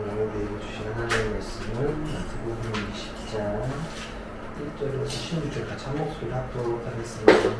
오늘 주신 하나님의 말씀은 마태복음 20장 1절에서 16절 같이 한 목소리로 합독 하겠습니다.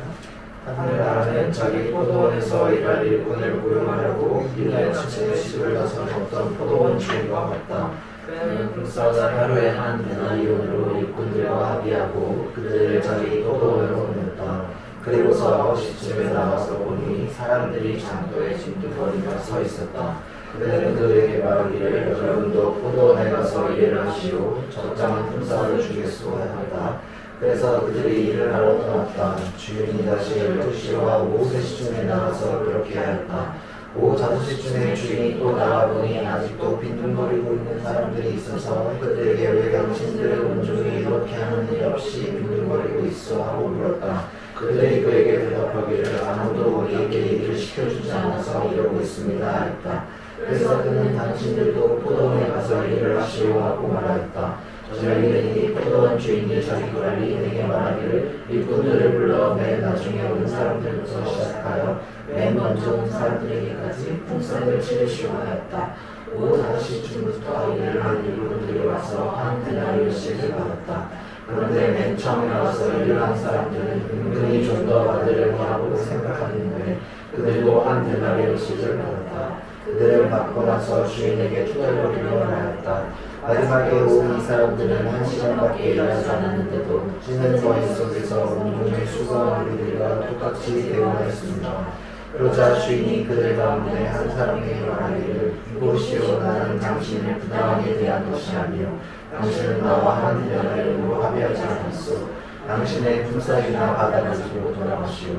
하늘나라는 자기 포도원에서 일할 일꾼을 고용하려고 이내 아침에 집을 나선 어떤 포도원 주인과 같다. 그는 불사자 하루에 한 데나리온으로 일꾼들과 합의하고 그들을 자기 포도원으로 보냈다. 그리고서 9시쯤에 나와서 보니 사람들이 장도에 징득거리며 서 있었다. 그들은 그에게 말하기를 여러분도 포도원에 가서 일을 하시오. 적당한 품삯을 주겠소 하였다. 그래서 그들이 일을 하러 떠났다. 주인이 다시 12시와 오후 3시쯤에 나와서 그렇게 하였다. 오후 5시쯤에 주인이 또 나가보니 아직도 빈둥거리고 있는 사람들이 있어서 그들에게 왜 당신들은 온종일 이렇게 하는 일 없이 빈둥거리고 있어 하고 물었다. 그들이 그에게 대답하기를 아무도 우리에게 일을 시켜주지 않아서 이러고 있습니다 했다. 그래서 그는 당신들도 포도원에 가서 일을 하시오 하고 말하였다. 저녁이 되니 포도원 주인이 자기 관리인에게 말하기를 일꾼들을 불러 맨 나중에 오는 사람들부터 시작하여 맨 먼저 온 사람들에게까지 품삯을 치르시오 하였다. 오후 5시쯤부터 일을 한 일꾼들이 와서 한 데나리온씩을 받았다. 그런데 맨 처음에 와서 일을 한 사람들은 은근히 좀 더 받으려고 하고 생각하는데 그들도 한 데나리온씩을 받았다. 그들을 받고 나서 주인에게 투덜거리며 말하였다. 마지막에 온 이 사람들은 1시간밖에 일하지 않았는데도 찌는 거인 속에서 온종일 수고한 우리들과 똑같이 대우하였습니다. 그러자 주인이 그들 가운데 한 사람에게 말하기를 이보시오 나는 당신을 부당하게 대한 것이 아니요 당신은 나와 한 데나리온으로 합의하지 않았소. 당신의 품삯이나 받아가지고 돌아가시오.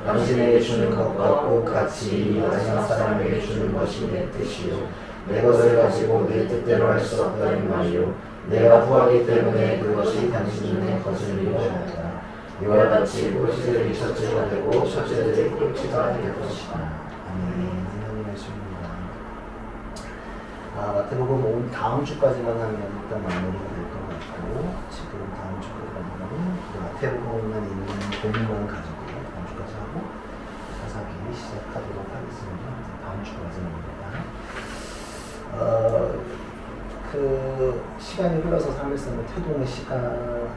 당신에게 주는 것과 꼭 같이 마지막 사람에게 주는 것이 내 뜻이요. 내 것을 가지고 내 뜻대로 할 수 없다는 말이요. 내가 후하기 때문에 그것이 당신의 것을 이루어졌다. 이와 같이 꼴찌들이 첫째가 되고 첫째들이 꼴찌가 될 것이다. 아멘. 하나님 말씀입니다. 마태복음 다음 주까지만 하면 일단 마무리가 될 것 같고 지금 다음 주까지만 하면 마태복음만 있는 본문만 가지고 다음 주까지 하고 사사기 시작하도록 하겠습니다. 다음 주까지입니다. 시간이 흘러서 3일생의 태동의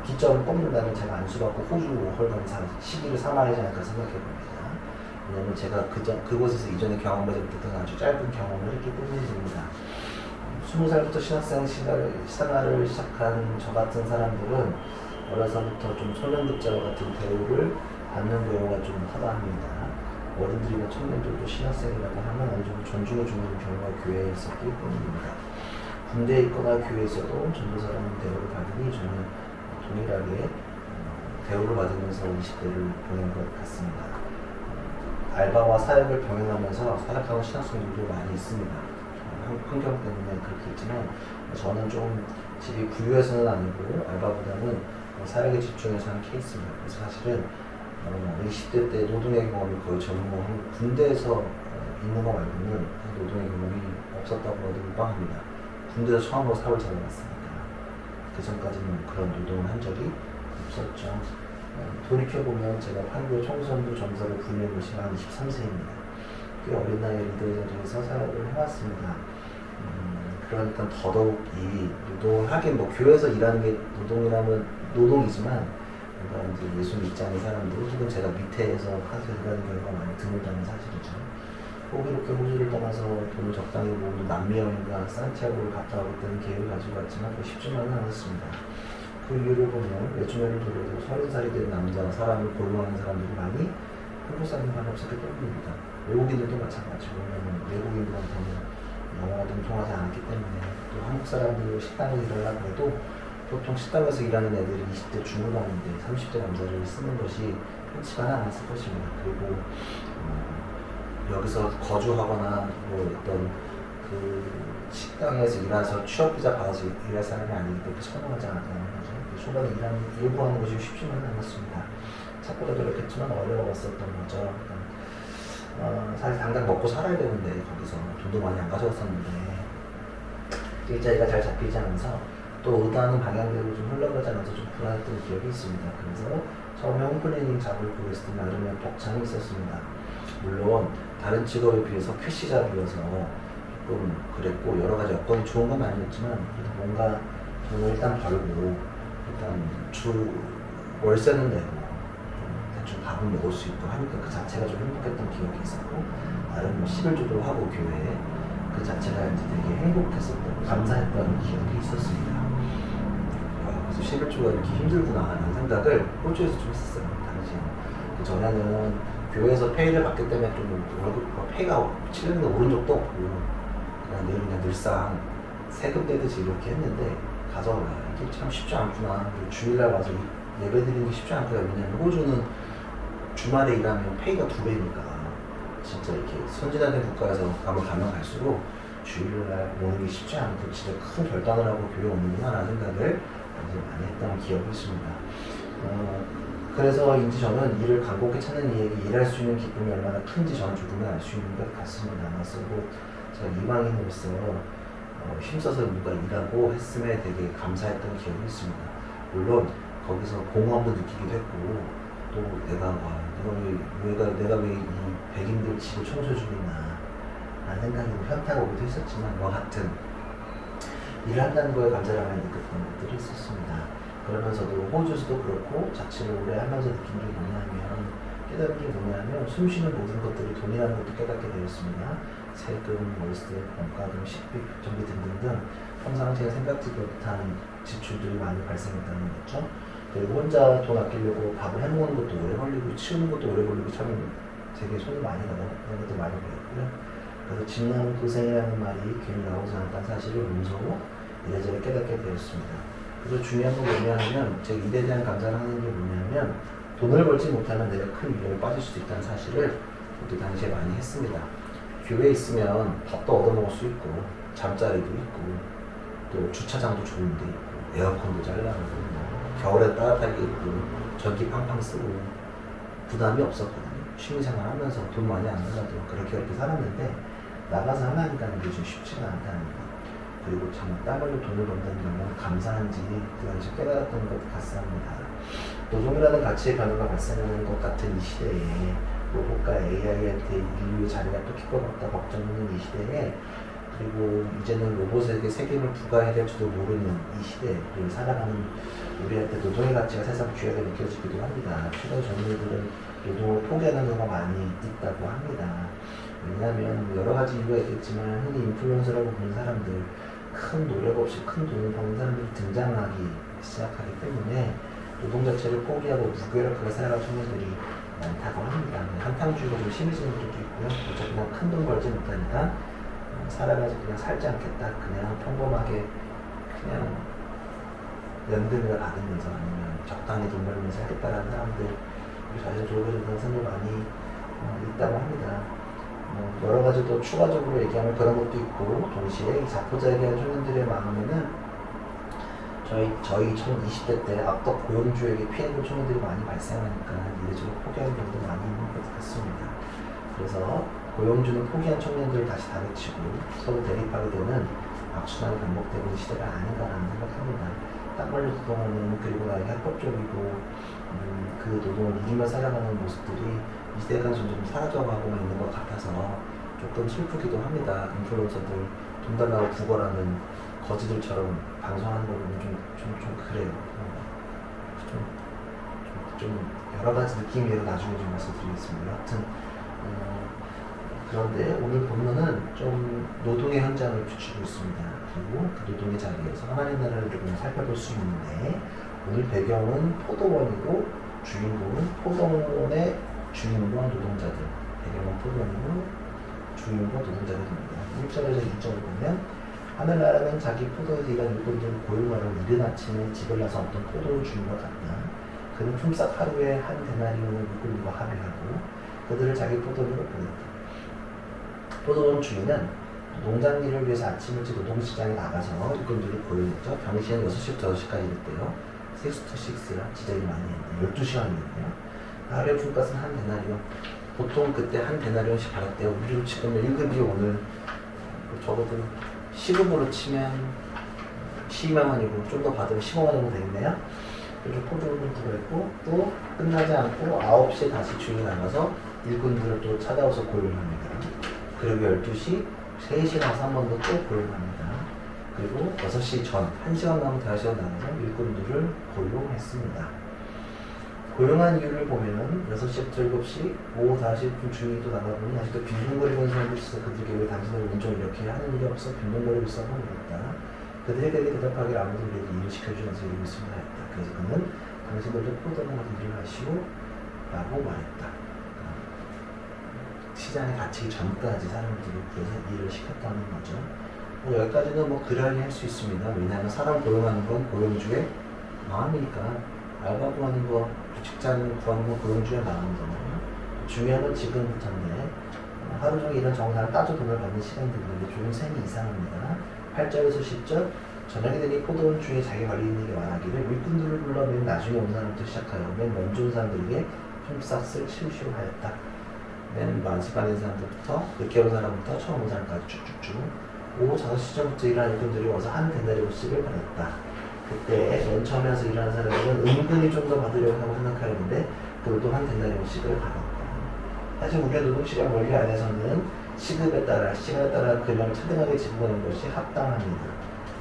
기점을 꼽는다면 제가 안수받고 호주 월간 시기를 삼아야지 않을까 생각해 봅니다. 왜냐하면 제가 그곳에서 이전에 경험하지 못했던 아주 짧은 경험을 했기 때문입니다. 20살부터 신앙생활을 시작한 저 같은 사람들은 어려서부터 좀 청년급제와 같은 대우를 받는 경우가 좀 허다합니다. 어른들이나 청년들도 신학생이라고 하면 어느 정도 존중해주는 경우가 교회에 있었기 때문입니다. 군대에 있거나 교회에서도 전도사라는 대우를 받으니 저는 동일하게 대우를 받으면서 20대를 보낸 것 같습니다. 알바와 사역을 병행하면서 사역하는 신학생들도 많이 있습니다. 환경 때문에 그렇겠지만 저는 좀 집이 부유해서는 아니고 알바보다는 사역에 집중해서 한 케이스입니다. 그래서 사실은 20대 때 노동의 경험이 거의 전무한 군대에서 있는 거 말고는 노동의 경험이 없었다고 해도 무방합니다. 군대에서 처음으로 사회를 잡아봤으니까 그 전까지는 그런 노동을 한 적이 없었죠. 돌이켜보면 제가 판교 청소년부 점사를 부임한 것이 만 23세입니다. 꽤 어린 나이에 리더에서 사역을 해왔습니다. 그러니까 더더욱 이 노동을 하긴 교회에서 일하는 게 노동이지만 뭔가 이제 예수 믿지 않는 사람들 혹은 제가 밑에서 하서 일하는 경우가 많이 드물다는 사실이죠. 호기롭게 호주를 떠나서 돈을 적당히 모으는 남미 여행과 산티아고를 갔다 오기 때문에 계획을 가지고 왔지만 쉽지만은 않았습니다. 그 이유를 보면 외주면을 돌려도 30살이 된 사람을 고용하는 사람들이 많이 한국 사람만 없었기 때문입니다. 외국인들도 마찬가지고 왜냐하면 외국인들한테는 영어가 통하지 않았기 때문에 또 한국 사람들 식당에서 일하려고 해도 보통 식당에서 일하는 애들이 20대 중후반인데 30대 남자를 쓰는 것이 흔치가 않았을 것입니다. 그리고 여기서 거주하거나 어떤 그 식당에서 일해서 취업비자 받아서 일할 사람이 아니기 때문에 선호하지 않았다는 거죠. 초반에 일부 하는 것이 쉽지만은 않았습니다. 찾고도 그렇겠지만 어려웠었던 거죠. 사실 당장 먹고 살아야 되는데 거기서 돈도 많이 안 가져왔었는데 일자리가 잘 잡히지 않아서 또 의도하는 방향대로 좀 흘러가지 않아서 좀 불안했던 기억이 있습니다. 그래서 처음에 홈플래닝 작업을 구했을 때 나름의 벅찬이 있었습니다. 물론 다른 직업에 비해서 캐시 잡이어서 조금 그랬고 여러 가지 여건이 좋은 건 아니었지만 그래도 뭔가 돈을 일단 벌고 일단 주 월세는 내고 대충 밥은 먹을 수 있고 하니까 그 자체가 좀 행복했던 기억이 있었고 나름 11조도 하고 교회에 그 자체가 이제 되게 행복했었던 감사했던 기억이 있었습니다. 그래서 11조가 이렇게 힘들구나 라는 생각을 호주에서 좀 했었어요. 당시에 그 전에는 교회에서 페이를 받기 때문에 좀 월급 페이가 7년에 오른 적도 없고 그냥 늘상 세금 떼듯이 이렇게 했는데 가서 이게 참 쉽지 않구나. 주일날 와서 예배 드리는 게 쉽지 않더라고요. 왜냐면 호주는 주말에 일하면 페이가 2배니까 진짜 이렇게 선진화된 국가에서 가면 갈수록 주일날 오는 게 쉽지 않고 진짜 큰 결단을 하고 교회 오는구나 라는 생각을 이제 많이 했던 기억이 있습니다. 그래서인지 저는 일을 간곡히 찾는 이에게 일할 수 있는 기쁨이 얼마나 큰지 저는 조금은 알 수 있는 것 같습니다. 그래서 제가 이방인으로서 힘써서 누가 일하고 했음에 되게 감사했던 기억이 있습니다. 물론 거기서 공허함도 느끼기도 했고 또 내가 왜 이 백인들 집을 청소해주고 있나 라는 생각이 현타가 오기도 했었지만 하여튼 일을 한다는 거에 감사를 많이 느꼈던 것들이 있었습니다. 그러면서도 호주에서도 그렇고 자취를 오래 하면서 느낀 게 뭐냐면 깨달은 게 뭐냐면 숨쉬는 모든 것들이 돈이라는 것도 깨닫게 되었습니다. 세금, 월세, 원가금, 식비, 전비 등등등 평상시에 생각지 못한 지출들이 많이 발생했다는 거죠. 그리고 혼자 돈 아끼려고 밥을 해먹는 것도 오래 걸리고 치우는 것도 오래 걸리고 참 되게 손이 많이 가는 그런 것도 많이 걸렸고요. 그래서 집 나무 고생이라는 말이 괜히 나오지 않았다는 사실을 몸소 이래저래 깨닫게 되었습니다. 그래서 중요한 건 뭐냐면 제 일에 대한 감사를 하는 게 뭐냐면 돈을 벌지 못하면 내가 큰 위험에 빠질 수도 있다는 사실을 그때 당시에 많이 했습니다. 교회에 있으면 밥도 얻어먹을 수 있고 잠자리도 있고 또 주차장도 좋은 데 있고 에어컨도 잘 나오고 겨울에 따뜻하게 입고 전기 팡팡 쓰고 부담이 없었거든요. 취미생활 하면서 돈 많이 안 나가도 그렇게 살았는데 나가서 하나님 가는 게 좀 쉽지가 않다는 거. 그리고 참 땀 흘려 돈을 번다는 게 얼마나 감사한지 그 당시 깨달았던 것 같습니다. 노동이라는 가치의 변화가 발생하는 것 같은 이 시대에 로봇과 AI한테 인류의 자리가 뺏길 것 같다 걱정하는 이 시대에 그리고 이제는 로봇에게 책임을 부과해야 될지도 모르는 이 시대를 살아가는 우리한테 노동의 가치가 세상 귀하게 느껴지기도 합니다. 최근 젊은이들은 노동을 포기하는 경우가 많이 있다고 합니다. 왜냐하면 여러 가지 이유가 있겠지만 흔히 인플루언서라고 부르는 사람들 큰 노력 없이 큰 돈을 버는 사람들이 등장하기 시작하기 때문에 노동 자체를 포기하고 무기력하게 살아갈 청년들이 많다고 합니다. 한탕주의가 좀 심해지는 것도 있고요. 어차피 그냥 큰 돈 벌지 못하니까 살아가지 그냥 살지 않겠다. 그냥 평범하게 그냥 연금을 받으면서 아니면 적당히 돈 벌면서 하겠다라는 사람들 자신 좋아진다는 생각이 많이 있다고 합니다. 여러 가지 또 추가적으로 얘기하면 그런 것도 있고 동시에 이 자포자에 대한 청년들의 마음에는 저희 20대 때 악덕 고용주에게 피해본 청년들이 많이 발생하니까 이래저래 포기하는 경우도 많이 있는 것 같습니다. 그래서 고용주는 포기한 청년들을 다시 다그치고 서로 대립하게 되는 악순환이 반복되는 시대가 아닌가라는 생각합니다. 딱 걸려 노동하는 그리고 나에게 합법적이고 그 노동을 누리며 살아가는 모습들이 이 시대가 점점 사라져가고 있는 것 같아서 조금 슬프기도 합니다. 인플루언서들 돈 달라고 구걸하는 거지들처럼 방송하는 거 보면 좀 그래요. 좀 여러 가지 느낌이 나중에 좀 말씀드리겠습니다. 하여튼 그런데 오늘 본문은 좀 노동의 현장을 비추고 있습니다. 그리고 그 노동의 자리에서 하나님 나라를 조금 살펴볼 수 있는데 오늘 배경은 포도원이고 주인공은 포도원의 주인과 노동자들. 배경은 포도원이고 주인과 노동자들입니다. 1절에서 2절을 보면 하늘나라는 자기 포도에서 일한 일꾼들을 고용하러 이른 아침에 집을 나서 어떤 포도원 주인과 같다. 그는 품삯 하루에 한 데나리온을 일꾼들과 합의하고 그들을 자기 포도원으로 보냈다. 포도원 주인은 농장 일을 위해서 아침 일찍 노동시장에 나가서 일꾼들을 고용했죠. 당시에는 6시부터 6시까지 일했대요. 6 to 6라 지정이 많이 했네요. 12시간이었네요. 하루에 품값은 한 데나리온. 보통 그때 한 데나리온씩 받았대요. 우리로 지금 1급이 오늘 적어도 시급으로 치면 12만 원이고 좀 더 받으면 15만 원 정도 되겠네요. 이렇게 포도원을 들어있고 또 끝나지 않고 9시에 다시 주인이 나가서 일꾼들을 또 찾아와서 고용합니다. 그리고 12시 3시 나와서 한 번 더 또 고용합니다. 그리고 6시 전 1시간 남은 대화시간 나가서 일꾼들을 고용했습니다. 고용한 이유를 보면은 6시부터 7시, 오후 4시쯤 중이 또 나가보니 아직도 빈둥거리고 있는 사람들이 있어. 그들에게 왜 당신을 온종 이렇게 하는 일이 없어 빈둥거리고 있어 하고 물었다. 그들에게 대답하기를 아무도 우리에게 일을 시켜주면서 이러고 있습니다 했다. 그래서 그는 당신들도 포도나무 일을 하시오 라고 말했다. 시장에 갇히기 전까지 사람들이 그래서 일을 시켰다는 거죠. 여기까지는 뭐 그러려니 할 수 있습니다. 왜냐하면 사람 고용하는 건 고용주의 마음이니까. 알바 구하는 거, 직장 구하는 건 고용주의 마음이잖아요. 중요한 건 지금부터인데 하루 종일 이런 정상을 따져 돈을 받는 시간들인데 조금 셈이 이상합니다. 8절에서 10절 저녁이 되니 포도원 중에 자기 관리인에게 말하기를 일꾼들을 불러 맨 나중에 온 사람부터 시작하여 맨 먼저 온 사람들에게 품삯을 치우시오 하였다. 맨 만습하는 사람들부터 늦게 온 사람부터 처음 온 사람까지 쭉쭉쭉 오후 5시전부터 일하는 일꾼들이 와서 한 데나리오씩을 받았다. 그때 맨 처음에 와서 일하는 사람들은 은근히 좀 더 받으려고 하고 생각하는데 그들도 한 데나리오씩을 받았다. 사실 우리의 노동시간 원리 안에서는 시급에 따라 시간에 따라 금액을 차등하게 지불하는 것이 합당합니다.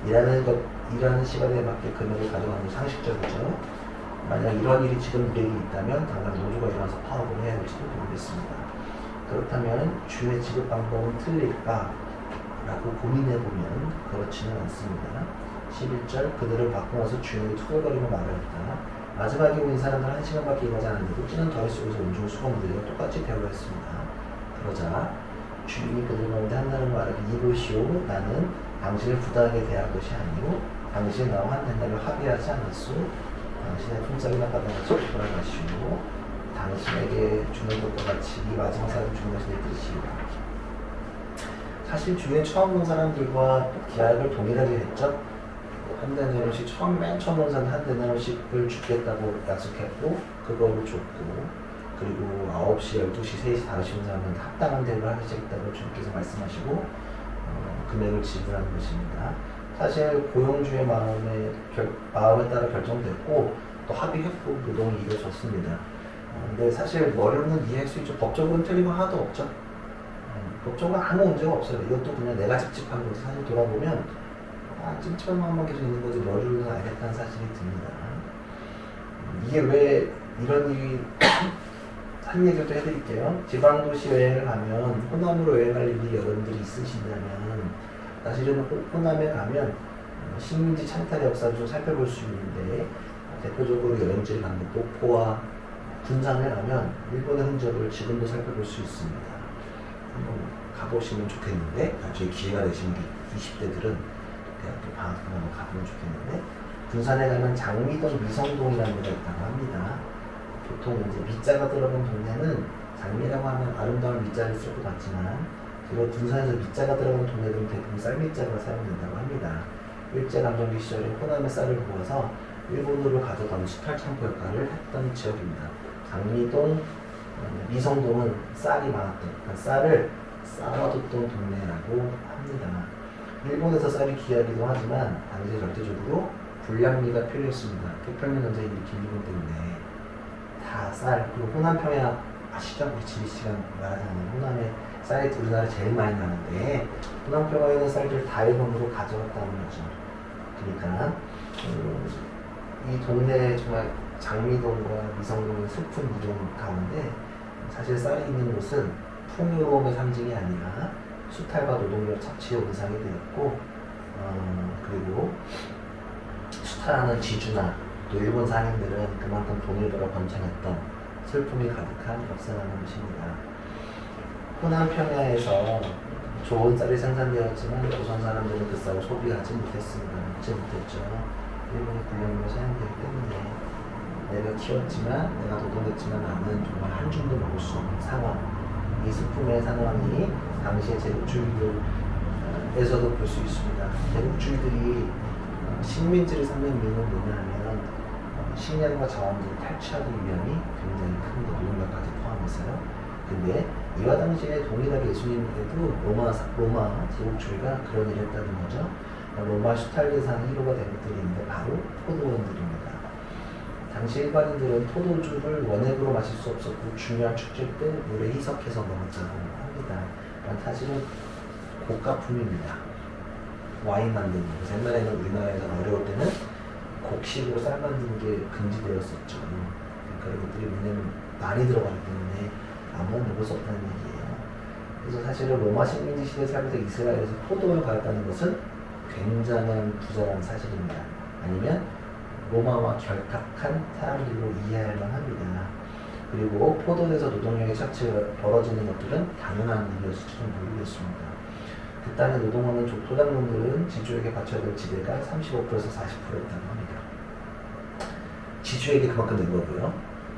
일하는 시간에 맞게 금액을 가져가는 것이 상식적이죠. 만약 이런 일이 지금 우리에게 있다면 당장 노조가 일어나서 파업을 해야 할지도 모르겠습니다. 그렇다면 주의 지급 방법은 틀릴까? 라고 고민해보면 그렇지는 않습니다. 11절 그들을 받고 나서 주인이 투덜거리며 말하였다. 마지막에 온 사람들은 1시간밖에 일하지 않았는데 찌는 더위 속에서 온종일 수고문들과 똑같이 대우했습니다. 그러자 주인이 그들 가운데 한 사람을 말하기 이보시오 나는 당신을 부당하게 대할 것이 아니오 당신이 나와 한 데나리오 합의하지 않았소 당신의 품삯이나 받아가지고 돌아가시오 당신에게 주는 것과 같이 이 마지막 사람 주는 것이 내 뜻이오. 사실 주위에 처음 온 사람들과 계약을 동일하게 했죠. 한 데나리오씩 맨 처음 온 사람 한 데나리오씩을 주겠다고 약속했고 그거를 줬고 그리고 9시, 12시, 3시, 5시 온 사람은 합당한 대우를 하시겠다고 주님께서 말씀하시고 금액을 지불하는 것입니다. 사실 고용주의 마음에 따라 결정됐고 또 합의했고 노동이 이루어졌습니다. 근데 사실 머리로는 이해할 수 있죠. 법적으로는 틀린 건 하나도 없죠. 법적으로 아무 문제가 없어요. 이것도 그냥 내가 찝찝한 거지. 사실 돌아보면 찝찝한 마음만 계속 있는 거지 머리로는 알겠다는 사실이 듭니다. 이게 왜 이런 일이 한 얘기를 또 해드릴게요. 지방도시 여행을 가면 호남으로 여행할 일이 여러분들이 있으시다면 사실은 호남에 가면 식민지 창탈의 역사를 좀 살펴볼 수 있는데 대표적으로 여행지를 가는 목포와 군산에 가면 일본의 흔적을 지금도 살펴볼 수 있습니다. 한번 가보시면 좋겠는데 나중에 기회가 되시면 20대들은 대학교 방학 때 한번 가보면 좋겠는데 군산에 가면 장미동 미성동이라는 데가 있다고 합니다. 보통 이제 미자가 들어간 동네는 장미라고 하면 아름다운 미자를 쓸 것 같지만 그리고 군산에서 미자가 들어간 동네들은 대부분 쌀미자가 사용된다고 합니다. 일제강점기 시절에 호남의 쌀을 모아서 일본으로 가져가는 수탈 창고 역할을 했던 지역입니다. 장미동, 미성동은 쌀이 많았던, 그러니까 쌀을 쌓아뒀던 동네라고 합니다. 일본에서 쌀이 귀하기도 하지만 당시에 절대적으로 불량미가 필요했습니다. 태평양 전쟁이 일으킨 일본 때문에 다 쌀, 그리고 호남평야 아시죠? 우리 지리씨가 말하자면 호남에 쌀이 우리나라에 제일 많이 나는데 호남평야에 있는 쌀들 다 일본으로 가져갔다는 거죠. 그러니까 이 동네 정말 장미동과 미성동의 슬픈 이동 가운데 사실 쌀이 있는 곳은 풍요로움의 상징이 아니라 수탈과 노동력 착취의 원상이 되었고 그리고 수탈하는 지주나 또 일본 상인들은 그만큼 돈을 벌어 번창했던 슬픔이 가득한 역사라는 것입니다. 호남 평야에서 좋은 쌀이 생산되었지만 조선 사람들은 그 쌀을 소비하지 못했습니다. 먹지 못했죠. 일본의 불량으로 사용되기 때문에 내가 키웠지만 내가 노동했지만 나는 정말 한 줌도 먹을 수 없는 상황. 이 슬픔의 상황이 당시의 제국주의들에서도 볼 수 있습니다. 제국주의들이 식민지를 삼는 이유는 뭐냐면 식량과 자원들을 탈취하기 위함이 굉장히 큰 노동력까지 포함해서요. 근데 이와 당시에 동일하게 예수님에게도 로마 제국주의가 그런 일을 했다는 거죠. 로마 슈탈 대상 1호가 된 것들이 있는데 바로 포도원들입니다. 당시 일반인들은 포도주를 원액으로 마실 수 없었고 중요한 축제 때 물에 희석해서 먹었다고 합니다. 사실은 고가품입니다. 와인 만드는 거. 그래서 옛날에는 우리나라에서 어려울 때는 곡식으로 쌀 만드는 게 금지되었었죠. 그러니까 이것들이 왜냐면 많이 들어가기 때문에 아무나 먹을 수 없다는 얘기예요. 그래서 사실은 로마 식민지 시대 살면서 이스라엘에서 포도를 가졌다는 것은 굉장한 부자라는 사실입니다. 아니면 로마와 결탁한 사람들로 이해할 만합니다. 그리고 포도에서 노동력의 착취가 벌어지는 것들은 당연한 일이었을지도 모르겠습니다. 그 땅에 노동하는 소작농들은 지주에게 바쳐야 될 지대가 35%에서 40%였다고 합니다. 지주에게 그만큼 낸 거고요.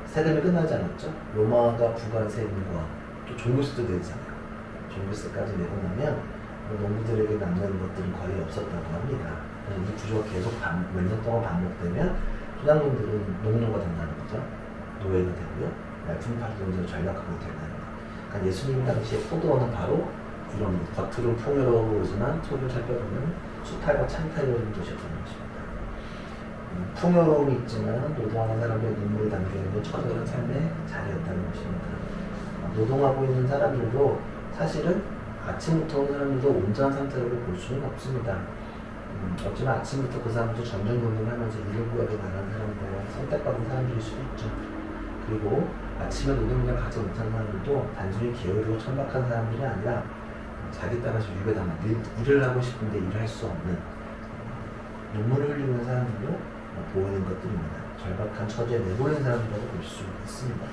세금이 끝나지 않았죠. 로마가 부과한 세금과 또 종부세도 내잖아요. 종부세까지 내고 나면 농부들에게 남는 것들은 거의 없었다고 합니다. 이 구조가 계속 몇 년 동안 반복되면 소작농들은 농노가 된다는 거죠. 노예가 되고요. 품팔동자로 전락하게 된다는 거. 그러니까 예수님 당시에 포도원은 바로 이런 겉으로 풍요로워 보이지만 속을 살펴보면 수탈과 창탈이 이루어진 도시였다는 것입니다. 풍요로움이 있지만 노동하는 사람들의 눈물을 담겨있는 처절한 삶의 자리였다는 것입니다. 노동하고 있는 사람들도 사실은 아침부터 온 사람들도 온전한 상태로 볼 수는 없습니다. 어쩌면 아침부터 그 사람도 전전긍긍 하면서 일을 구하러 나가는 사람들, 선택받은 사람들일 수도 있죠. 그리고 아침에 노동력을 갖지 못한 사람들도 단순히 게으르고 천박한 사람들이 아니라 자기 땅에서 유배당한 일을 하고 싶은데 일을 할 수 없는 눈물을 흘리는 사람들도 보이는 것들입니다. 절박한 처지에 내몰린 사람들이라고 볼 수 있습니다.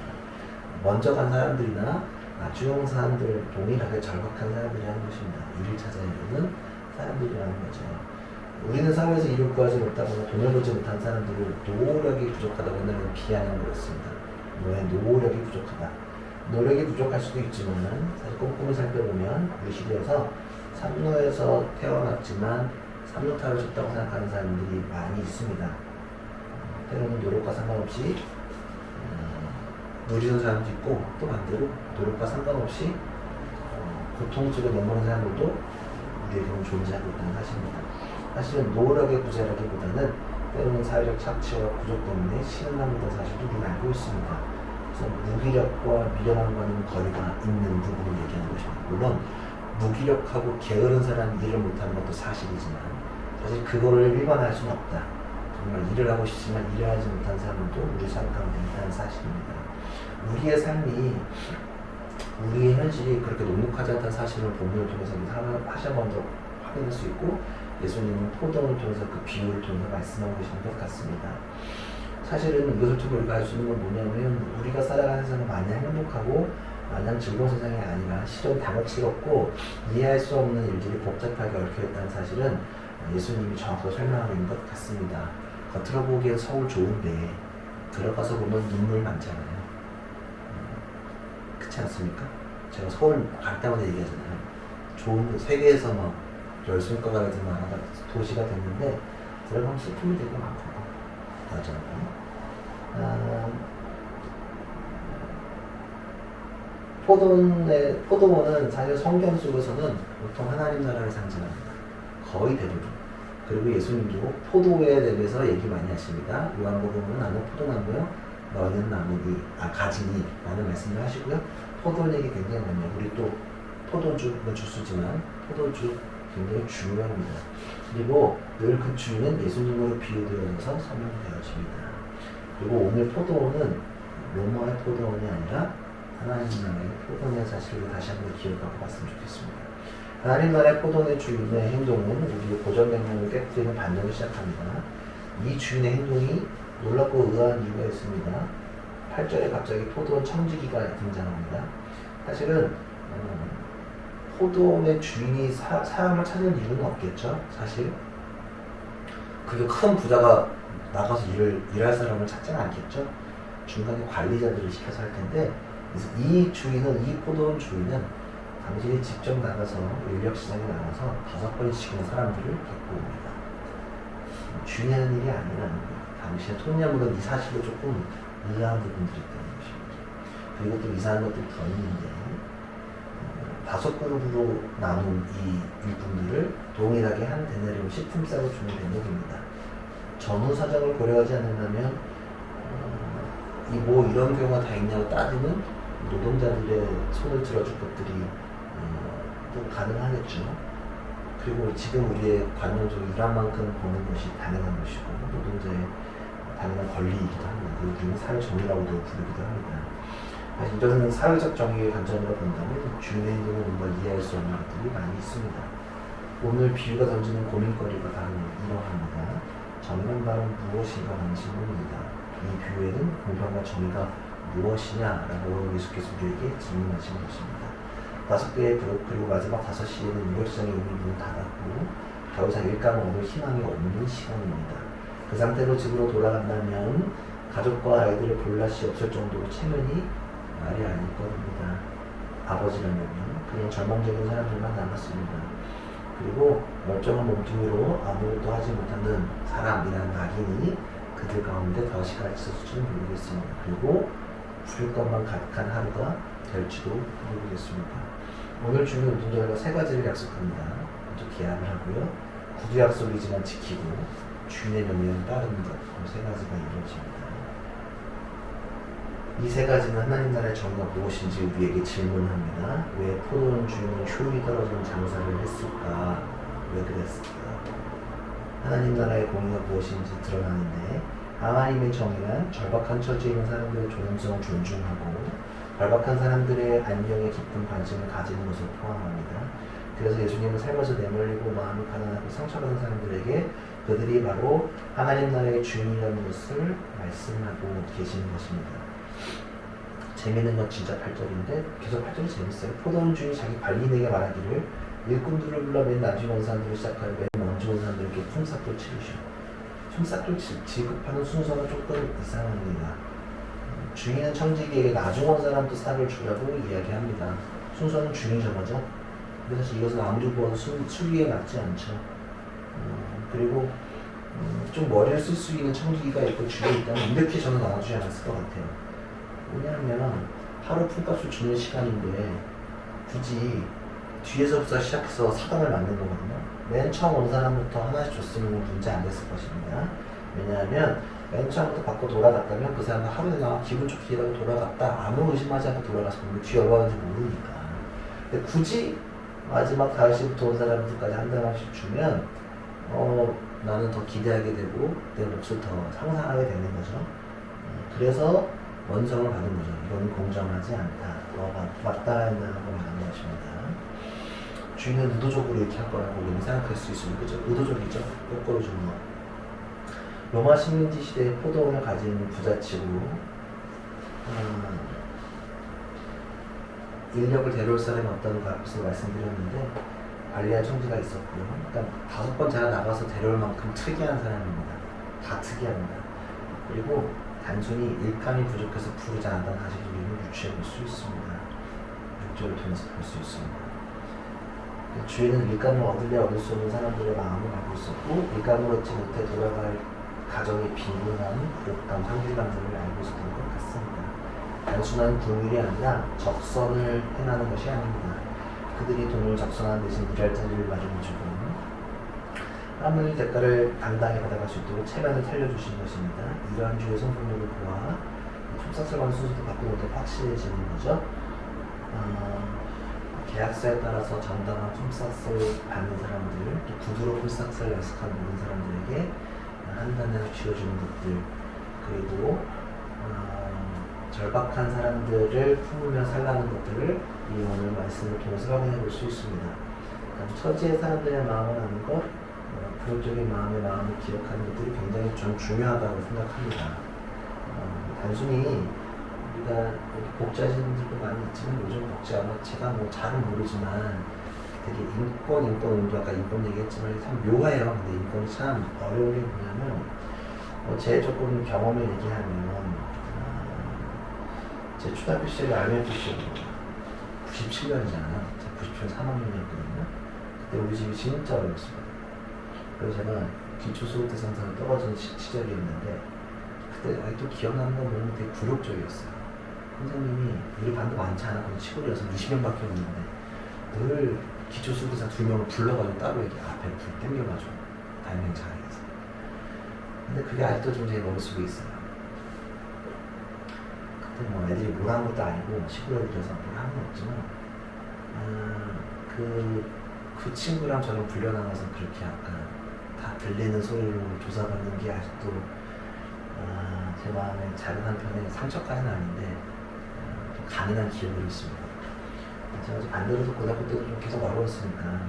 먼저 간 사람들이나 나중에 사람들 동일하게 절박한 사람들이라는 것입니다. 일을 찾아야 되는 사람들이라는 거죠. 우리는 사회에서 일을 구하지 못하거나 돈을 벌지 못한 사람들을 노력이 부족하다고 옛날에는 비하는 거였습니다. 왜 노력이 부족하다. 노력이 부족할 수도 있지만 사실 꼼꼼히 살펴보면 우리 시대에서 삼루에서 태어났지만 삼루타를 줬다고 생각하는 사람들이 많이 있습니다. 때로는 노력과 상관없이 누리는 사람도 있고 또 반대로 노력과 상관없이 고통 속에 넘어가는 사람들도 우리에게는 존재하고 있다는 사실입니다. 사실은 노력의 부재라기보다는 때로는 사회적 착취와 부족 때문에 시행하는 사실도 우리는 알고 있습니다. 그래서 무기력과 미련함과는 거리가 있는 부분을 얘기하는 것입니다. 물론 무기력하고 게으른 사람이 일을 못하는 것도 사실이지만 사실 그거를 일반화할 수는 없다. 정말 일을 하고 싶지만 일을 하지 못한 사람도 우리 삶 가운데 있다는 사실입니다. 우리의 삶이 우리의 현실이 그렇게 녹록하지 않다는 사실을 본문을 통해서 다시 한 번 더 확인할 수 있고 예수님은 포도원을 통해서 그 비유를 통해서 말씀하고 계시는 것 같습니다. 사실은 이것을 통해 우리가 알 수 있는 건 뭐냐면 우리가 살아가는 세상은 마냥 행복하고 마냥 즐거운 세상이 아니라 실은 당혹스럽고 이해할 수 없는 일들이 복잡하게 얽혀있다는 사실은 예수님이 정확하게 설명하고 있는 것 같습니다. 겉으로 보기엔 서울 좋은데 들어가서 보면 눈물 많잖아요. 그렇지 않습니까? 제가 서울 갈 때마다 얘기하잖아요. 좋은 세계에서 막 열손가락에 든 나라가 도시가 됐는데 들어가면 슬픔이 되게 많고 하잖아요. 포도원은 사실 성경 속에서는 보통 하나님 나라를 상징합니다. 거의 대부분. 그리고 예수님도 포도에 대해서 얘기 많이 하십니다. 요한복음은 나는 포도나무요, 너희는 나무니, 가지니 라는 말씀을 하시고요. 포도 얘기 굉장히 많이 해요. 우리 또 포도주는 주스지만 포도주 굉장히 중요합니다. 그리고 늘 그 주인은 예수님으로 비유되어져서 설명되어집니다. 그리고 오늘 포도원은 로마의 포도원이 아니라 하나님 나라의 포도원의 사실을 다시 한번 기억하고 봤으면 좋겠습니다. 하나님 나라의 포도원의 주인의 행동은 우리의 고정관념을 깨뜨리는 반전을 시작합니다. 이 주인의 행동이 놀랍고 의아한 이유가 있습니다. 8절에 갑자기 포도원 청지기가 등장합니다. 사실은 포도원의 주인이 사람을 찾는 이유는 없겠죠. 사실 그게 큰 부자가 나가서 일할 사람을 찾지는 않겠죠. 중간에 관리자들을 시켜서 할 텐데, 그래서 이 포도원 주인은 당신이 직접 나가서 인력시장에 나가서 5번씩이나 사람들을 데리고 옵니다. 주인이 하는 일이 아니라는 거예요. 당신의 통념으로는 이 사실로 조금 의아한 부분들이 있다는 것입니다. 그리고 또 이상한 것들이 더 있는데 5그룹으로 나눈 이 일꾼들을 동일하게 한 데나리온씩 틈싸고 주는 대목입니다. 전후 사정을 고려하지 않는다면 이런 경우가 다 있냐고 따지면 노동자들의 손을 들어줄 것들이 또 가능하겠죠. 그리고 지금 우리의 관념적으로 일한 만큼 버는 것이 당연한 것이고 노동자의 당연한 권리이기도 합니다. 그리고 우리는 사회 정의라고도 부르기도 합니다. 사실 이것은 사회적 정의의 관점으로 본다면 주인의 행동을 뭔가 이해할 수 없는 것들이 많이 있습니다. 오늘 비유가 던지는 고민거리가 바로 이러합니다. 정의는 바로 무엇인가 하는 질문입니다. 이 비유에는 공평과 정의가 무엇이냐라고 예수께서 우리에게 질문하신 것입니다. 5개의 그룹 그리고 마지막 5시에는 유력성이 이미 문을 닫았고 더 이상 일감을 얻을 희망이 없는 시간입니다. 그 상태로 집으로 돌아간다면 가족과 아이들의 볼낯이 없을 정도로 체면이 말이 아닐 겁니다. 아버지라면 그냥 절망적인 사람들만 남았습니다. 그리고 멀쩡한 몸뚱이로 아무것도 하지 못하는 사람이라는 낙인이 그들 가운데 다시가 있었을지는 모르겠습니다. 그리고 부릴 것만 가득한 하루가 될지도 모르겠습니다. 오늘 주는 노동자가 3가지를 약속합니다. 먼저 계약을 하고요. 구두 약속이지만 지키고 주인의 명령을 따르는 것. 3가지가 이루어집니다. 이 3가지는 하나님 나라의 정의가 무엇인지 우리에게 질문합니다. 왜 포도원 주인은 효율이 떨어지는 장사를 했을까? 왜 그랬을까? 하나님 나라의 공의가 무엇인지 드러나는데 하나님의 정의는 절박한 처지에 있는 사람들의 존엄성을 존중하고 절박한 사람들의 안녕에 깊은 관심을 가지는 것을 포함합니다. 그래서 예수님은 삶에서 내몰리고 마음이 가난하고 상처받은 사람들에게 그들이 바로 하나님 나라의 주인이라는 것을 말씀하고 계시는 것입니다. 재미있는 건 진짜 8절인데 계속 8절이 재밌어요. 포도원 주인이 자기 관리인에게 말하기를 일꾼들을 불러 맨 나중에 온 사람들을 시작하여 맨 먼저 온 사람들에게 품삯을 치르시오. 품삯을 지급하는 순서가 조금 이상합니다. 주인은 청지기에게 나중 온 사람도 싹을 주라고 이야기합니다. 순서는 주인이 정하죠. 근데 사실 이것은 아무리 보아도 수리에 맞지 않죠. 그리고 좀 머리를 쓸 수 있는 청지기가 있고 주에 있다면 이렇게 저는 나눠주지 않았을 것 같아요. 왜냐하면 하루 품값을 주는 시간인데 굳이 뒤에서부터 시작해서 사당을 만든 거거든요. 맨 처음 온 사람부터 하나씩 줬으면 문제 안 됐을 것입니다. 왜냐하면 맨 처음부터 받고 돌아갔다면 그 사람은 하루 내가 기분 좋게 일하고 돌아갔다 아무 의심하지 않고 돌아가서 뒤에 얼마 받는지 모르니까. 근데 굳이 마지막 5시부터 온 사람들까지 한 달씩 주면 나는 더 기대하게 되고 내 몫을 더 상상하게 되는 거죠. 그래서 원성을 받은 거죠. 이건 공정하지 않다. 맞다 한다고 말하는 것입니다. 주인은 의도적으로 이렇게 할 거라고 우리는 생각할 수 있습니다. 그죠? 의도적이죠. 거꾸로 주는 거. 로마 식민지 시대에 포도원을 가진 부잣집으로 인력을 데려올 사람이 없다는 거 앞에서 말씀드렸는데 관리할 청지가 있었고요. 그러니까 5번 제가 나가서 데려올 만큼 특이한 사람입니다. 다 특이합니다. 그리고 단순히 일감이 부족해서 부르지 않았다는 사실을 우리는 유추해 볼 수 있습니다. 6절을 통해서 볼 수 있습니다. 주인은 일감을 얻을래 얻을 수 없는 사람들의 마음을 알고 있었고 일감을 얻지 못해 돌아갈 가정의 빈곤함, 부족감, 상실감들을 알고 있었던 것 같습니다. 단순한 궁율이 아니라 적선을 행하는 것이 아닙니다. 그들이 돈을 적선하는 대신 일할 자리를 마련해주고 땀 흘릴 대가를 당당히 받아갈 수 있도록 체면을 살려주신 것입니다. 이러한 주의 성품력을 보아 품삯을 받는 순서도 바꾸는 것도 확실해지는 거죠. 계약서에 따라서 정당한 품삯을 받는 사람들, 또 구두로 품삯을 약속한 모든 사람들에게 한 단에서 쥐어주는 것들, 그리고 절박한 사람들을 품으며 살라는 것들을 이 오늘 말씀을 통해서 확인해 볼 수 있습니다. 그러니까 처지의 사람들의 마음을 아는 것, 부족적인 마음의 마음을 기억하는 것들이 굉장히 좀 중요하다고 생각합니다. 단순히 우리가 복지하시는 분들도 많이 있지만 요즘 복지하면 제가 뭐 잘은 모르지만 되게 인권 아까 인권 얘기했지만 참 묘해요. 근데 인권이 참 어려운 게 뭐냐면 제 조금 경험을 얘기하면 제 초등학교 시절에 RMF 시절 97년이잖아요. 제가 97년 3학년이었거든요. 그때 우리 집이 진짜 어려웠습니다. 그래서 제가 기초수급 대상자로 떨어진 시절이었는데 그때 아직도 기억나는 건 뭐냐면 되게 굴욕적이었어요. 선생님이 우리 반도 많지 않았거든요. 시골이어서 20명밖에 없는데 늘 기초수급 대상 2명을 불러가지고 따로 이렇게 앞에 불 땡겨가지고 담임 자리에서. 근데 그게 아직도 좀 제 머릿속에 있어요. 그때 뭐 애들이 뭘 한 것도 아니고 시골 애들이라서 뭘 한 건 없지만 그 친구랑 저랑 불려나가서 그렇게 약간 다 들리는 소리로 조사받는 게 아직도 제 마음에 작은 한편에 상처까지는 아닌데 좀 가능한 기억이 있습니다. 제가 이제 반대로도 고등학교 때도 좀 계속 어려웠으니까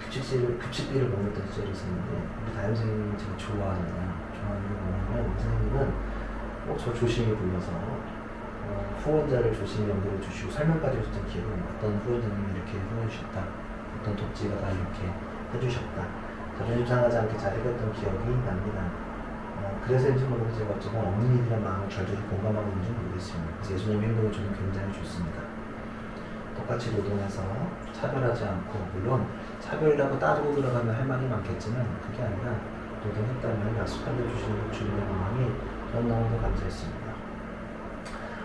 급식비를 먹었던 시절이 있었는데 우리 담임 선생님이 제가 좋아하잖아요. 좋아하는 게 뭐냐면 우리 선생님은 꼭 저 조심히 불러서 후원자를 조심히 연결해 주시고 설명까지 해줬던 기억은 어떤 후원자님이 이렇게 후원해 주셨다, 어떤 독지가 다 이렇게 해주셨다, 저는 상하지 않게 잘 해줬던 기억이 납니다. 그래서인지 모르고 제가 어쩌면 어머니들의 마음을 절절히 공감하고 있는지 모르겠습니다. 그래서 예수님의 행동이 저는 굉장히 좋습니다. 똑같이 노동해서 차별하지 않고, 물론 차별이라고 따지고 들어가면 할 말이 많겠지만 그게 아니라 노동했다면 약속한 대 주시는 주님의 마음이 전 너무도 감사했습니다.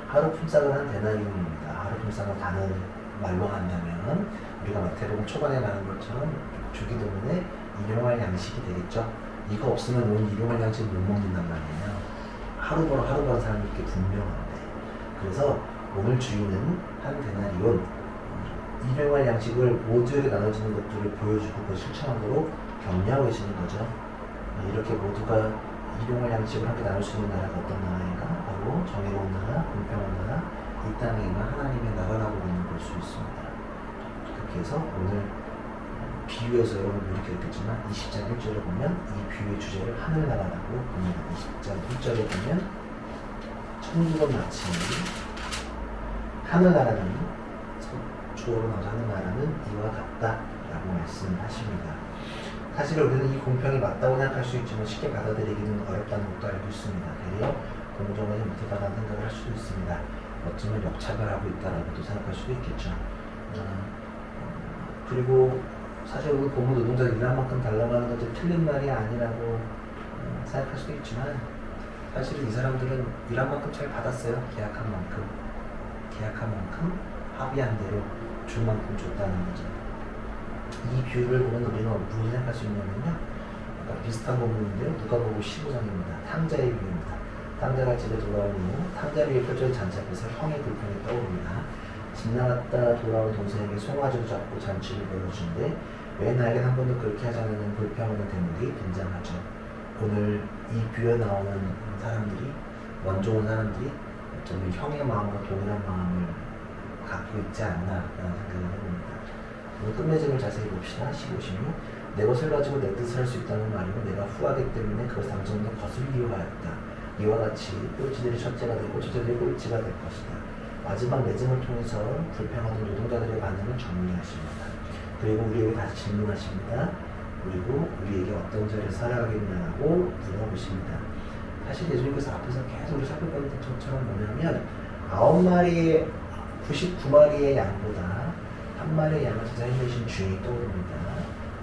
하루 품삯을 한 데나리온입니다. 하루 품삯을 다른 말로 한다면 우리가 마태복음 초반에 말한 것처럼 주기 때문에 일용할 양식이 되겠죠. 이거 없으면 오늘 일용할 양식을 못 먹는단 말이에요. 하루 벌어 사람이 이렇게 분명한데, 그래서 오늘 주인은 한 데나리온 일용할 양식을 모두에게 나눠주는 것들을 보여주고 그걸 실천하도록 격려하고 계시는 거죠. 이렇게 모두가 일용할 양식을 함께 나눌 수 있는 나라가 어떤 나라인가? 바로 정의로운 나라, 공평한 나라, 이 땅에만 하나님의 나라라고 있는 걸 수 있습니다. 그렇게 해서 오늘 비유에서 여러분도 이렇게 읽겠지만 20장 1절에 보면 이 비유의 주제를 하늘나라라고 봅니다. 20장 1절에 보면 천국은 마치 하늘나라는 주어로 나오는 하늘나라는 이와 같다라고 말씀하십니다. 사실 우리는 이 공평이 맞다고 생각할 수 있지만 쉽게 받아들이기는 어렵다는 것도 알고 있습니다. 되려 공정하지 못하다는 생각을 할 수도 있습니다. 어쩌면 역차별하고 있다라고도 생각할 수도 있겠죠. 그리고 사실 오늘 고문 노동자들 일한 만큼 달라고 하는 것도 틀린 말이 아니라고 생각할 수도 있지만 사실 이 사람들은 일한 만큼 잘 받았어요. 계약한 만큼 합의한 대로 줄 만큼 줬다는 거죠. 이 비유를 보면 우리는 무엇을 생각할 수 있냐면요, 비슷한 부분인데요, 누가복음 15장입니다. 탕자의 비유입니다. 탕자가 집에 돌아온 후 탕자 위에 펼쳐진 잔치 앞에서 형의 불평이 떠오릅니다. 집 나갔다 돌아온 동생에게 송아지를 잡고 잔치를 벌여주는데 왜 나에겐 한 번도 그렇게 하지 않는 불평하는 대목이 등장하죠. 오늘 이 비유에 나오는 사람들이, 먼저 온 사람들이 어쩌면 형의 마음과 동일한 마음을 갖고 있지 않나라는 생각을 해봅니다. 오늘 끝맺음을 자세히 봅시다. 15, 16. 내 것을 가지고 내 뜻을 할 수 있다는 말이고 내가 후하기 때문에 그것을 당신도 거슬리려 하였다. 이와 같이 꼴찌들이 첫째가 되고 첫째들이 꼴찌가 될 것이다. 마지막 맺음을 통해서 불평하던 노동자들의 반응을 정리하십니다. 그리고 우리에게 다시 질문하십니다. 그리고 우리에게 어떤 자리에 살아가겠냐고 물어보십니다. 사실 예수님께서 앞에서 계속 우리 살펴봤던 것처럼 뭐냐면 9마리의 99마리의 양보다 한 마리의 양을 제자 힘내신 주인이 떠오릅니다.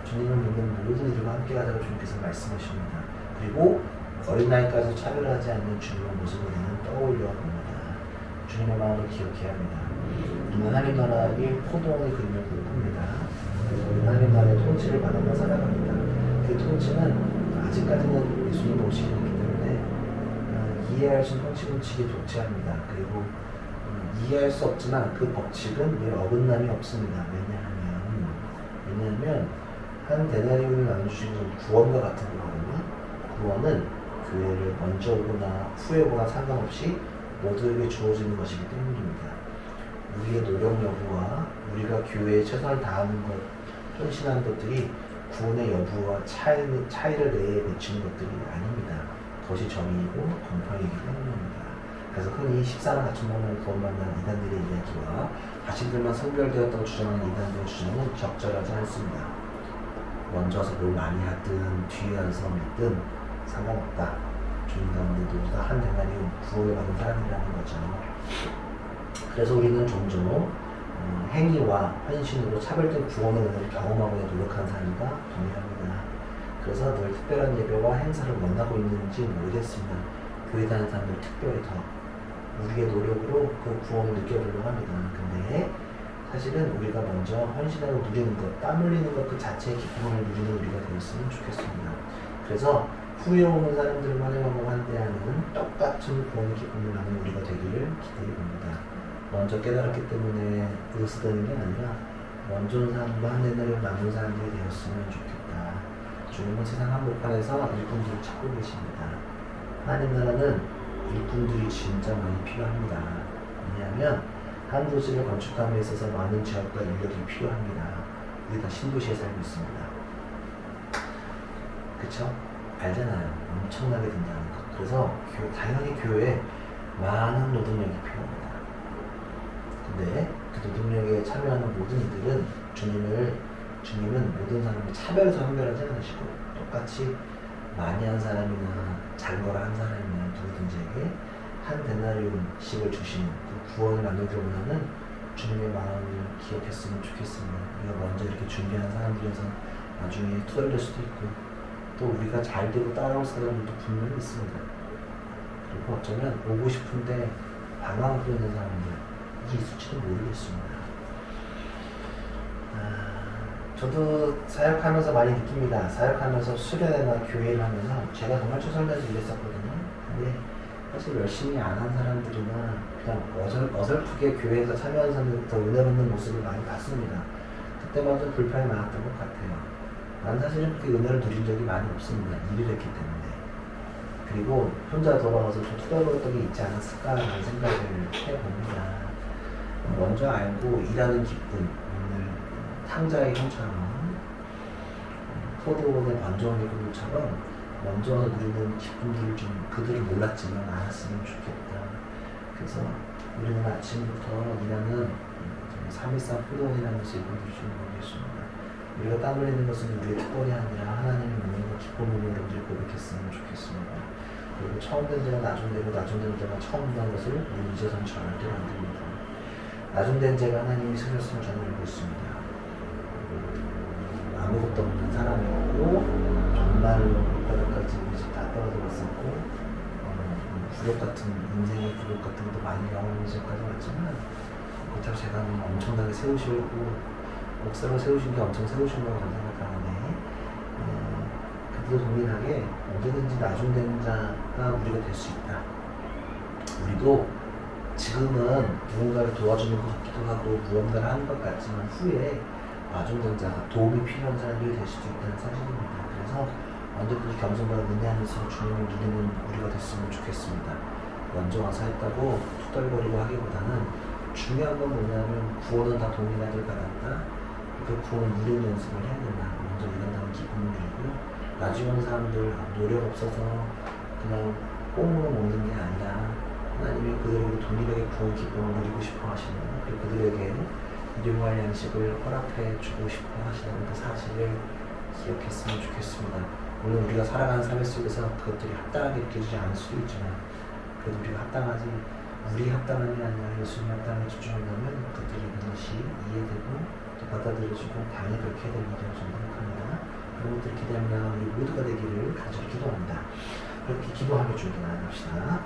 주님을 믿는 모든 이들과 함께 가자고 주님께서 말씀하십니다. 그리고 어린아이까지 차별하지 않는 주님의 모습을 우리는 떠올려 봅니다. 주님의 마음을 기억해야 합니다. 우리는 하나님 나라의 포도원의 그림을 봅니다. 그래서 하나님 나라의 통치를 받아서 살아갑니다. 그 통치는 아직까지는 예수님 법칙이기 때문에 이해할 수 있는 통치이 존재합니다. 그리고 이해할 수 없지만 그 법칙은 늘 어긋남이 없습니다. 왜냐하면 한 데나리온을 나눠주시는 구원과 같은 거거든요. 구원은 교회를 먼저 오거나 후에 오거나 상관없이 모두에게 주어지는 것이기 때문입니다. 우리의 노력 여부와 우리가 교회에 최선을 다하는 것, 헌신하는 것들이 구원의 여부와 차이를 내에 맺히는 것들이 아닙니다. 그것이 정의이고 공평이기 때문입니다. 그래서 흔히 14만 4천 명을 구원받는 이단들의 이야기와 자신들만 선별되었다고 주장하는 이단들의 주장은 적절하지 않습니다. 먼저 와서 뭘 많이 하든 뒤에 와서 믿든 상관없다. 주님 가운데 모두 다 한 데나리온 구원을 받은 사람이라는 거죠. 그래서 우리는 종종 행위와 헌신으로 차별된 구원의 은혜를 경험하고 노력하는 사람과 동의합니다. 그래서 늘 특별한 예배와 행사를 원하고 있는지 모르겠습니다. 교회 다니는 사람들 특별히 더 우리의 노력으로 그 구원을 느껴보려고 합니다. 근데 사실은 우리가 먼저 헌신하고 누리는 것, 땀 흘리는 것 그 자체의 기쁨을 누리는 우리가 되었으면 좋겠습니다. 그래서 후에 오는 사람들을 환영하고 환대하는 똑같은 구원의 기쁨을 나는 우리가 되기를 기대해 봅니다. 먼저 깨달았기 때문에 의스되는 게 아니라 먼저 온 사람과 한 대나리로 남은 사람들이 되었으면 좋겠다. 주님은 세상 한복판에서 일꾼들을 찾고 계십니다. 하나님 나라는 일꾼들이 진짜 많이 필요합니다. 왜냐하면 한 도시를 건축함에 있어서 많은 지역과 인력이 필요합니다. 우리 다 신도시에 살고 있습니다. 그쵸? 알잖아요. 엄청나게 된다는 것. 그래서 당연히 교회에 많은 노동력이 필요합니다. 근데 그 노동력에 참여하는 모든 이들은 주님은 모든 사람을 차별해서 선별하지 않으시고 똑같이 많이 한 사람이나 작은 거를 한 사람이나 누구든지에게 한 데나리온씩을 주시는 그 구원을 나누기 원하는 주님의 마음을 기억했으면 좋겠습니다. 우리가 먼저 이렇게 준비한 사람들이어서 나중에 투덜릴 수도 있고 또 우리가 잘 되고 따라올 사람들도 분명히 있습니다. 그리고 어쩌면 오고 싶은데 방황하고 있는 사람들 이게 있을지도 모르겠습니다. 저도 사역하면서 많이 느낍니다. 사역하면서 수련회나 교회를 하면서 제가 정말 최선을 일했었거든요. 근데 사실 열심히 안 한 사람들이나 그냥 어설프게 교회에서 참여하는 사람들부터 은혜 받는 모습을 많이 봤습니다. 그때만 좀 불편이 많았던 것 같아요. 난 사실은 그렇게 은혜를 누린 적이 많이 없습니다. 일을 했기 때문에. 그리고 혼자 돌아와서 좀 투덜거렸던 게 있지 않았을까라는 생각을 해봅니다. 먼저 알고 일하는 기쁨, 오늘 탕자의 형처럼 포도원의 번종의 그들처럼 먼저 누리는 기쁨들을 좀 그들을 몰랐지만 알았으면 좋겠다. 그래서 우리는 아침부터 일하는 3.13 포도원이라는 것을 여러분들이 좀 모르겠습니다. 우리가 땀 흘리는 것은 우리의 특권이 아니라 하나님의 명령과 기쁨으로 여러분들이 고백했으면 좋겠습니다. 그리고 처음 된 자가 나중되고 나중된 자가 처음 된 것을 우리 잊어서는 절대 안 됩니다. 나중된 자가 하나님이 쓰셨으면 저는 알고 있습니다. 아무것도 없는 사람이었고 정말로 밑바닥까지 다 떨어졌었고 구력 같은 인생의 구력 같은 것도 많이 경험한 지까지 왔지만 그렇다고 제가 엄청나게 세우시고 목사로 세우신 게 엄청 세우신 거라고 생각하는데 그들도 동일하게 언제든지 나중된 자가 우리가 될 수 있다. 우리도 지금은 누군가를 도와주는 것 같기도 하고 무언가를 하는 것 같지만 후에 나중된 자가 도움이 필요한 사람들이 될 수도 있다는 사실입니다. 그래서 언제든지 겸손과 은혜 안에서 주님을 누리는 우리가 됐으면 좋겠습니다. 먼저 와서 했다고 투덜거리고 하기보다는 중요한 건 뭐냐면 구원은 다 동일하게 받았다. 그 구원을 누리는 연습을 해야 된다. 먼저 일어나는 기쁨을 누리고 나중에 오는 사람들 노력 없어서 그냥 꽁으로 먹는 게 아니라 하나님이 그들에게 동일하게 구원 기쁨을 누리고 싶어 하시는 그리고 그들에게 일용할 양식을 허락해 주고 싶어 하시는 그 사실을 기억했으면 좋겠습니다. 물론 우리가 살아가는 삶 속에서 그것들이 합당하게 느껴지지 않을 수도 있지만 그래도 우리가 합당하지 우리 합당함이 아니라 예수님 합당에 집중한다면 그들이 그것이 이해되고 또 받아들여지고 당연히 그렇게 해야 되리라고 저는 생각합니다. 그런 것들을 기대하며 우리 모두가 되기를 간절히 기도합니다. 그렇게 기도하며 준비 나눠봅시다.